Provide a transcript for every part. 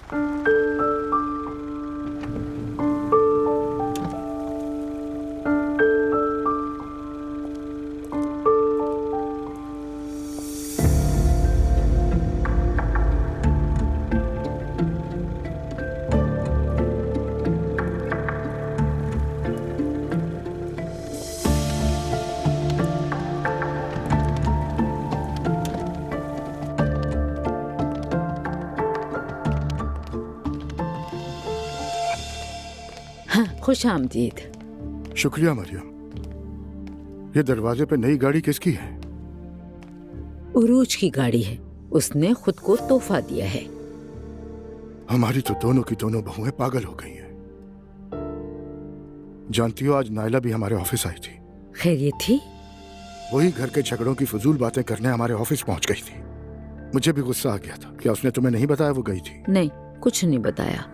हाँ, खुश आमदीद। शुक्रिया मरियम। ये दरवाजे पे नई गाड़ी किसकी है? उरूज की गाड़ी है, उसने खुद को तोहफा दिया है। हमारी तो दोनों की दोनों बहुएं पागल हो गई हैं। जानती हो, आज नायला भी हमारे ऑफिस आई थी। खैरियत थी? वही घर के झगड़ों की फजूल बातें करने हमारे ऑफिस पहुंच गई थी। मुझे भी गुस्सा आ गया था। क्या उसने तुम्हें नहीं बताया वो गई थी? नहीं, कुछ नहीं बताया।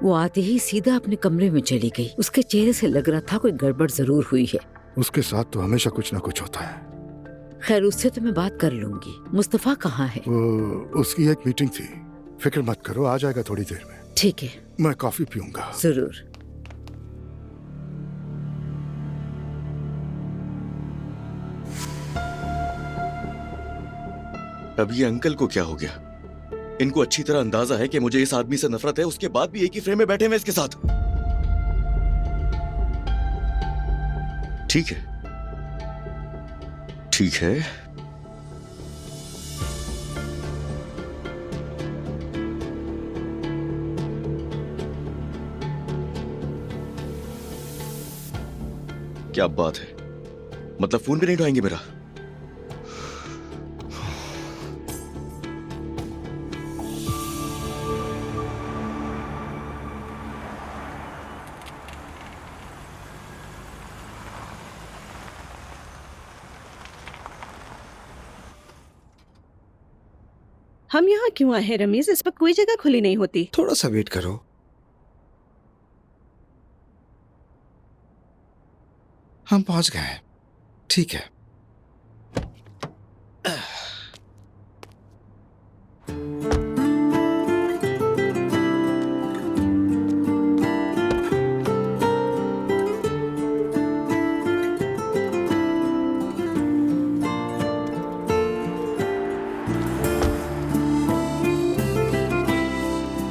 वो आते ही सीधा अपने कमरे में चली गई। उसके चेहरे से लग रहा था कोई गड़बड़ जरूर हुई है। उसके साथ तो हमेशा कुछ ना कुछ होता है। खैर, उससे तो मैं बात कर लूंगी। मुस्तफा कहाँ है? वो उसकी एक मीटिंग थी। फिक्र मत करो, आ जाएगा थोड़ी देर में। ठीक है, मैं कॉफी पीऊंगा। जरूर। अब ये अंकल को क्या हो गया? इनको अच्छी तरह अंदाजा है कि मुझे इस आदमी से नफरत है, उसके बाद भी एक ही फ्रेम में बैठे हुए इसके साथ। ठीक है, ठीक है। क्या बात है? मतलब फोन भी नहीं उठाएंगे मेरा? हम यहाँ क्यों आए हैं रमीज? इस वक्त कोई जगह खुली नहीं होती। थोड़ा सा वेट करो। हम पहुंच गए हैं। ठीक है।